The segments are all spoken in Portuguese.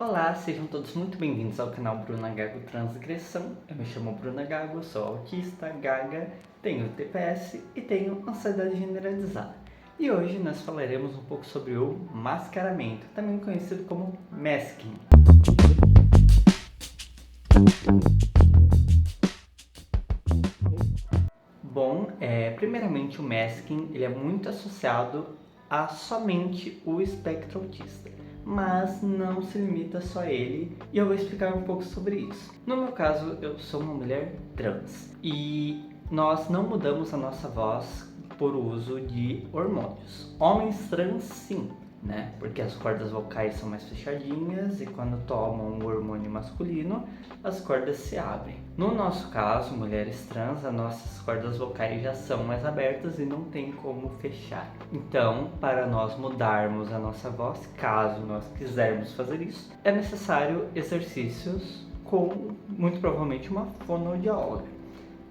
Olá, sejam todos muito bem-vindos ao canal Bruna Gago Transgressão. Eu me chamo Bruna Gago, sou autista, gaga, tenho TPS e tenho ansiedade generalizada. E hoje nós falaremos um pouco sobre o mascaramento, também conhecido como masking. Bom, primeiramente o masking ele é muito associado a somente o espectro autista, mas não se limita só a ele e eu vou explicar um pouco sobre isso. No meu caso, eu sou uma mulher trans e nós não mudamos a nossa voz por uso de hormônios. Homens trans sim, né? Porque as cordas vocais são mais fechadinhas e quando tomam o hormônio masculino, as cordas se abrem. No nosso caso, mulheres trans, as nossas cordas vocais já são mais abertas e não tem como fechar. Então, para nós mudarmos a nossa voz, caso nós quisermos fazer isso, é necessário exercícios com, muito provavelmente, uma fonoaudióloga,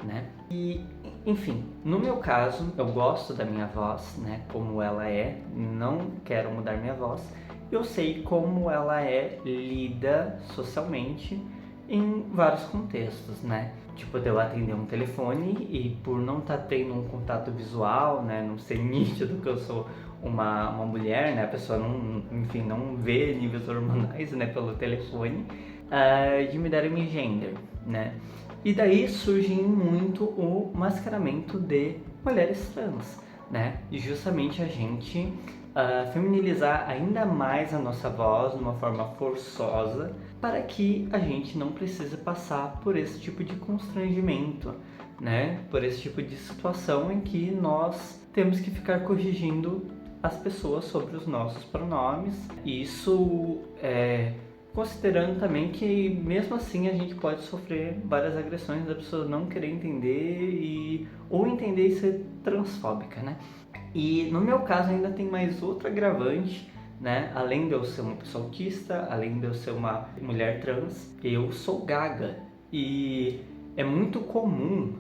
né? E, enfim, no meu caso, eu gosto da minha voz, né, como ela é, não quero mudar minha voz. Eu sei como ela é lida socialmente em vários contextos, né? Tipo, de eu atender um telefone e por não estar tendo um contato visual, né, não ser nítido que eu sou uma mulher, né, a pessoa não, enfim, não vê níveis hormonais, né, pelo telefone, de me darem meu gender, né? E daí surge muito o mascaramento de mulheres trans, né? E justamente a gente feminilizar ainda mais a nossa voz de uma forma forçosa para que a gente não precise passar por esse tipo de constrangimento, né? Por esse tipo de situação em que nós temos que ficar corrigindo as pessoas sobre os nossos pronomes. Isso considerando também que mesmo assim a gente pode sofrer várias agressões da pessoa não querer entender ou entender e ser transfóbica, né? E no meu caso ainda tem mais outro agravante, né? Além de eu ser uma pessoa autista, além de eu ser uma mulher trans, eu sou gaga. E é muito comum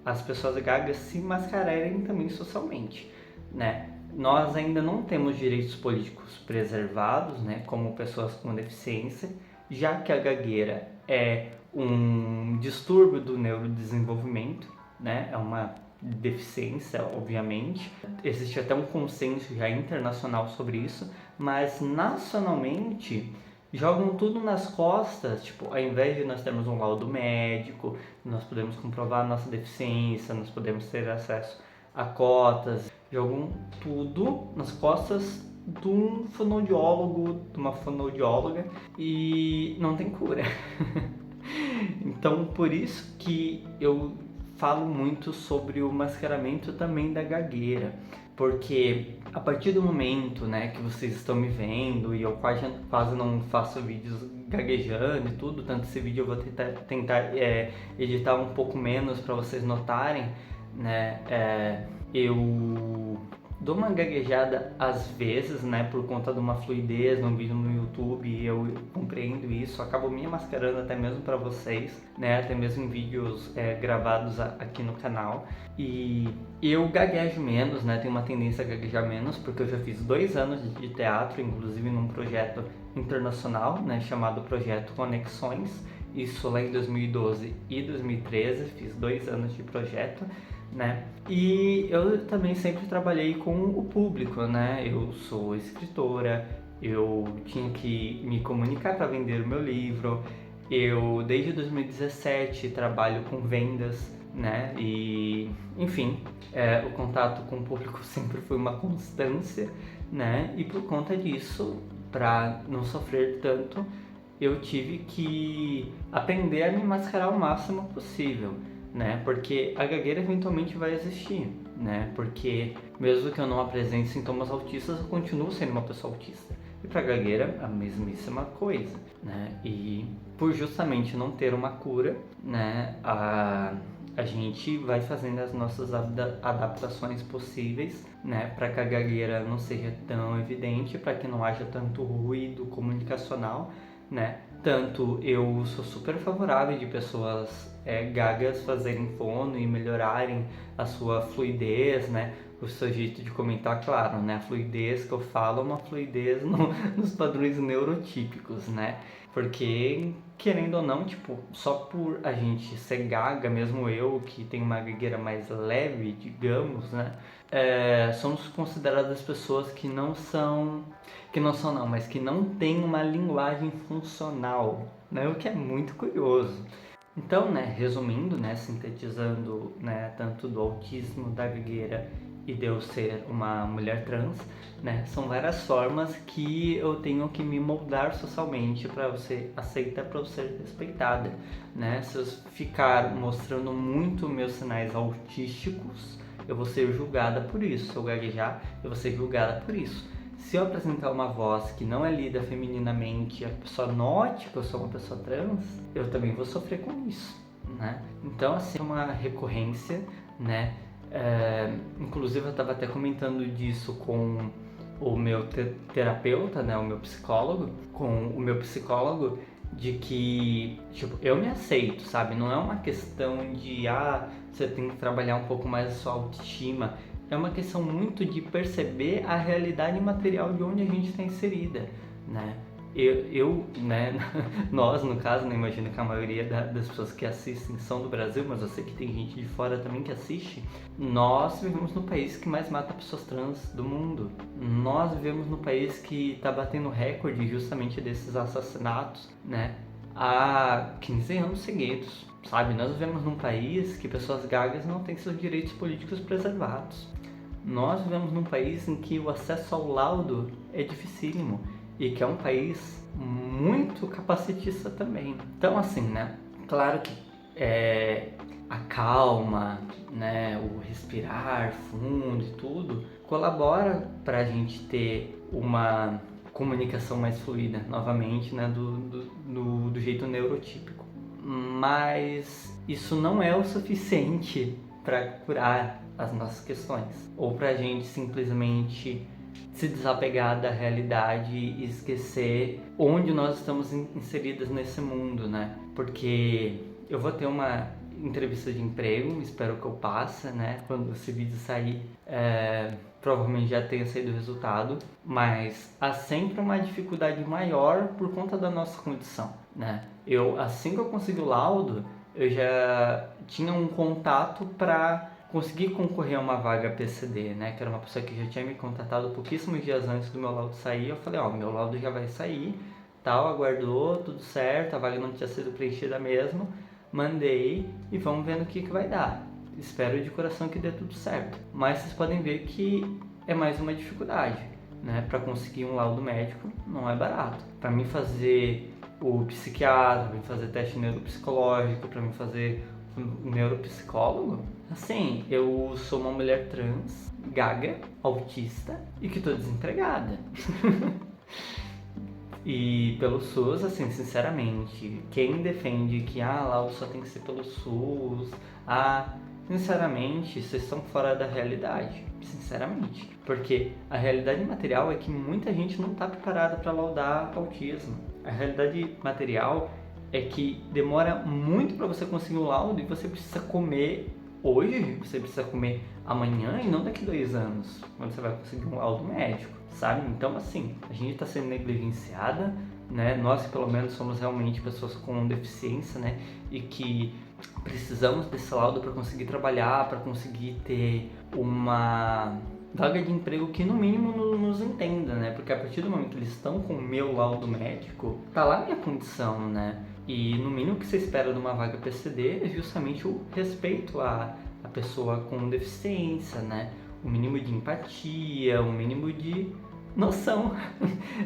as pessoas gagas se mascararem também socialmente, né? Nós ainda não temos direitos políticos preservados, né, como pessoas com deficiência, já que a gagueira é um distúrbio do neurodesenvolvimento, né, é uma deficiência, obviamente. Existe até um consenso já internacional sobre isso, mas nacionalmente jogam tudo nas costas, tipo, ao invés de nós termos um laudo médico, nós podemos comprovar a nossa deficiência, nós podemos ter acesso a cotas, jogam tudo nas costas de um fonoaudiólogo, de uma fonoaudióloga e não tem cura. Então, por isso que eu falo muito sobre o mascaramento também da gagueira, porque a partir do momento, né, que vocês estão me vendo e eu quase não faço vídeos gaguejando e tudo, tanto esse vídeo eu vou tentar editar um pouco menos para vocês notarem, né, eu dou uma gaguejada às vezes, né, por conta de uma fluidez no vídeo no YouTube, e eu compreendo isso, acabo me mascarando até mesmo para vocês, né, até mesmo em vídeos gravados aqui no canal. E eu gaguejo menos, né, tenho uma tendência a gaguejar menos, porque eu já fiz 2 anos de teatro, inclusive num projeto internacional, né, chamado Projeto Conexões, isso lá em 2012 e 2013, fiz 2 anos de projeto, né? E eu também sempre trabalhei com o público, né? Eu sou escritora, eu tinha que me comunicar para vender o meu livro. Eu desde 2017 trabalho com vendas, né? E enfim, o contato com o público sempre foi uma constância, né? E por conta disso, para não sofrer tanto, eu tive que aprender a me mascarar o máximo possível, né? Porque a gagueira eventualmente vai existir, né? Porque mesmo que eu não apresente sintomas autistas, eu continuo sendo uma pessoa autista. E para gagueira, a mesmíssima coisa, né? E por justamente não ter uma cura, né? A gente vai fazendo as nossas adaptações possíveis, né? Para que a gagueira não seja tão evidente, para que não haja tanto ruído comunicacional, né? Tanto eu sou super favorável de pessoas gagas fazerem fono e melhorarem a sua fluidez, né? o seu jeito de comentar, claro, né? A fluidez que eu falo é uma fluidez nos padrões neurotípicos, né? Porque, querendo ou não, tipo, só por a gente ser gaga, mesmo eu, que tenho uma gagueira mais leve, digamos, né? Somos consideradas pessoas mas que não têm uma linguagem funcional, né? O que é muito curioso. Então, né, resumindo, né, sintetizando, né, tanto do autismo, da gagueira e de eu ser uma mulher trans, né, são várias formas que eu tenho que me moldar socialmente para eu ser aceita, para eu ser respeitada, né? Se eu ficar mostrando muito meus sinais autísticos, eu vou ser julgada por isso. Se eu gaguejar, eu vou ser julgada por isso. Se eu apresentar uma voz que não é lida femininamente, a pessoa note que eu sou uma pessoa trans, eu também vou sofrer com isso, né? Então, assim, é uma recorrência, né? Inclusive, eu estava até comentando disso com o meu terapeuta, né? O meu psicólogo, de que, tipo, eu me aceito, sabe? Não é uma questão de, você tem que trabalhar um pouco mais a sua autoestima. É uma questão muito de perceber a realidade material de onde a gente está inserida, né? Né, nós, no caso, né, imagino que a maioria das pessoas que assistem são do Brasil, mas eu sei que tem gente de fora também que assiste. Nós vivemos no país que mais mata pessoas trans do mundo. Nós vivemos no país que está batendo recorde justamente desses assassinatos, né, há 15 anos seguidos, sabe? Nós vivemos num país que pessoas gagas não têm seus direitos políticos preservados. Nós vivemos num país em que o acesso ao laudo é dificílimo e que é um país muito capacitista também. Então, assim, né? Claro que a calma, né? O respirar fundo e tudo colabora para a gente ter uma comunicação mais fluida, novamente, né? Do jeito neurotípico. Mas isso não é o suficiente para curar as nossas questões, ou para a gente simplesmente se desapegar da realidade e esquecer onde nós estamos inseridas nesse mundo, né? Porque eu vou ter uma entrevista de emprego, espero que eu passe, né? Quando esse vídeo sair, provavelmente já tenha saído o resultado, mas há sempre uma dificuldade maior por conta da nossa condição, né? Assim que eu consegui o laudo, eu já tinha um contato para conseguir concorrer a uma vaga PCD, né? Que era uma pessoa que já tinha me contatado pouquíssimos dias antes do meu laudo sair. Eu falei, meu laudo já vai sair, tal, aguardou, tudo certo, a vaga não tinha sido preenchida mesmo. Mandei e vamos vendo o que vai dar. Espero de coração que dê tudo certo. Mas vocês podem ver que é mais uma dificuldade, né? Para conseguir um laudo médico não é barato. Para mim fazer o psiquiatra, para mim fazer teste neuropsicológico, para mim fazer o neuropsicólogo, assim, eu sou uma mulher trans, gaga, autista e que tô desempregada. E pelo SUS, assim, sinceramente, quem defende que laudo só tem que ser pelo SUS, sinceramente, vocês estão fora da realidade, sinceramente. Porque a realidade material é que muita gente não está preparada para laudar autismo. A realidade material é que demora muito para você conseguir um laudo e você precisa comer hoje, você precisa comer amanhã e não daqui 2 anos, quando você vai conseguir um laudo médico, sabe? Então, assim, a gente está sendo negligenciada, né? Nós, pelo menos, somos realmente pessoas com deficiência, né? E que precisamos desse laudo para conseguir trabalhar, para conseguir ter uma vaga de emprego que no mínimo nos entenda, né? Porque a partir do momento que eles estão com o meu laudo médico, tá lá a minha condição, né? E no mínimo que você espera de uma vaga PCD é justamente o respeito à pessoa com deficiência, né? O mínimo de empatia, o mínimo de noção,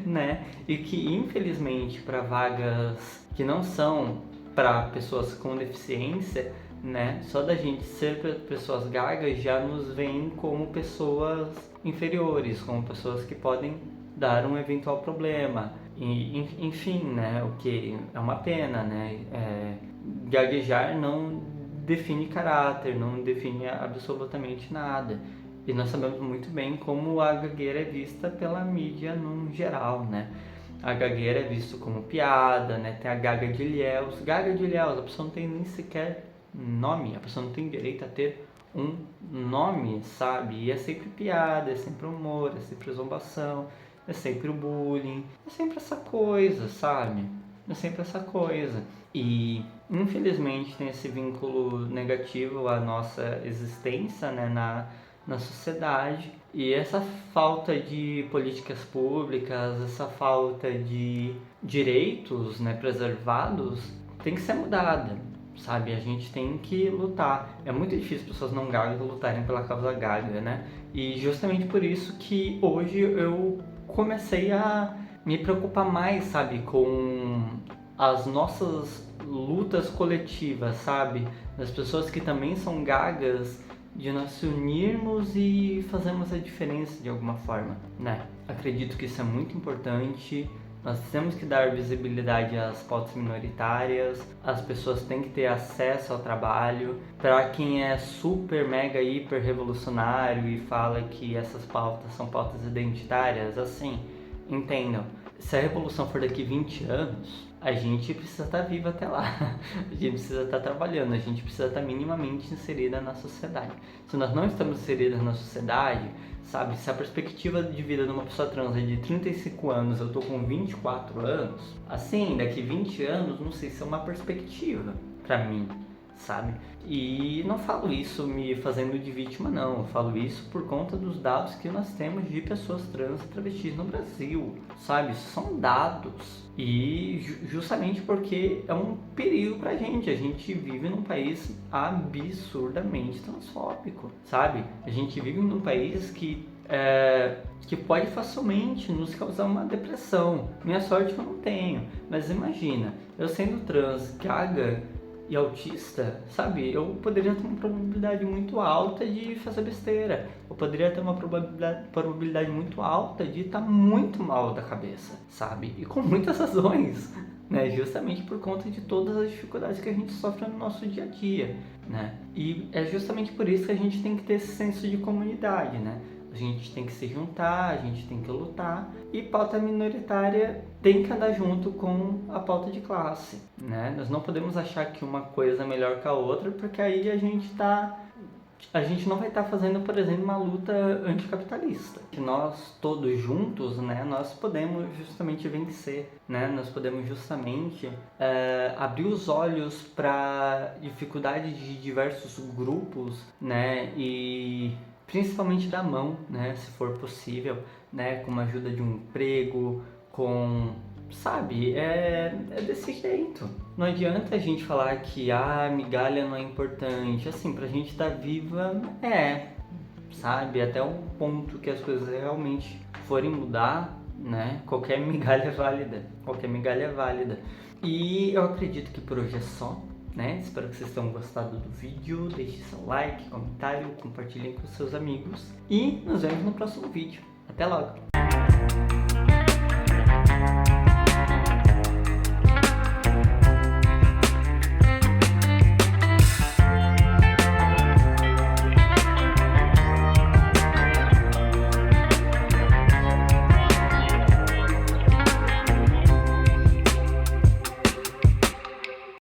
né? E que infelizmente para vagas que não são para pessoas com deficiência, né? Só da gente ser pessoas gagas já nos veem como pessoas inferiores, como pessoas que podem dar um eventual problema. E, enfim, né? O que é uma pena, né? Gaguejar não define caráter, não define absolutamente nada. E nós sabemos muito bem como a gagueira é vista pela mídia no geral, né? A gagueira é vista como piada, né? Tem a Gaga de Ilhéus. Gaga de Ilhéus, a pessoa não tem nem sequer nome, a pessoa não tem direito a ter um nome, sabe? E é sempre piada, é sempre humor, é sempre zombação, é sempre o bullying, é sempre essa coisa, sabe? É sempre essa coisa. E infelizmente tem esse vínculo negativo à nossa existência, né, na sociedade. E essa falta de políticas públicas, essa falta de direitos, né, preservados, tem que ser mudada, sabe? A gente tem que lutar. É muito difícil pessoas não gagas lutarem pela causa gaga, né? E justamente por isso que hoje eu comecei a me preocupar mais, sabe, com as nossas lutas coletivas, sabe? Das pessoas que também são gagas, de nós se unirmos e fazermos a diferença de alguma forma, né? Acredito que isso é muito importante. Nós temos que dar visibilidade às pautas minoritárias, as pessoas têm que ter acesso ao trabalho. Para quem é super, mega, hiper revolucionário e fala que essas pautas são pautas identitárias, assim, entendam, se a revolução for daqui 20 anos, a gente precisa estar vivo até lá, a gente precisa estar trabalhando, a gente precisa estar minimamente inserida na sociedade. Se nós não estamos inseridas na sociedade, sabe, se a perspectiva de vida de uma pessoa trans é de 35 anos, eu tô com 24 anos, assim, daqui 20 anos, não sei se é uma perspectiva pra mim, sabe? E não falo isso me fazendo de vítima, não. Eu falo isso por conta dos dados que nós temos de pessoas trans e travestis no Brasil, sabe? Isso são dados. E justamente porque é um perigo pra gente. A gente vive num país absurdamente transfóbico, sabe? A gente vive num país que pode facilmente nos causar uma depressão. Minha sorte eu não tenho, mas imagina, eu sendo trans, gaga e autista, sabe? Eu poderia ter uma probabilidade muito alta de fazer besteira. Eu poderia ter uma probabilidade muito alta de estar muito mal da cabeça, sabe? E com muitas razões, né? Justamente por conta de todas as dificuldades que a gente sofre no nosso dia a dia, né? E é justamente por isso que a gente tem que ter esse senso de comunidade, né? A gente tem que se juntar, a gente tem que lutar, e pauta minoritária tem que andar junto com a pauta de classe, né? Nós não podemos achar que uma coisa é melhor que a outra, porque aí a gente não vai estar fazendo, por exemplo, uma luta anticapitalista. Que nós todos juntos, né, nós podemos justamente vencer, né? Nós podemos justamente abrir os olhos para dificuldades de diversos grupos, né? E principalmente da mão, né, se for possível, né, com a ajuda de um emprego, sabe, é desse jeito. Não adianta a gente falar que a migalha não é importante, assim, pra gente estar viva, sabe, até o ponto que as coisas realmente forem mudar, né, qualquer migalha é válida, E eu acredito que por hoje é só. Né? Espero que vocês tenham gostado do vídeo, deixe seu like, comentário, compartilhem com seus amigos e nos vemos no próximo vídeo. Até logo!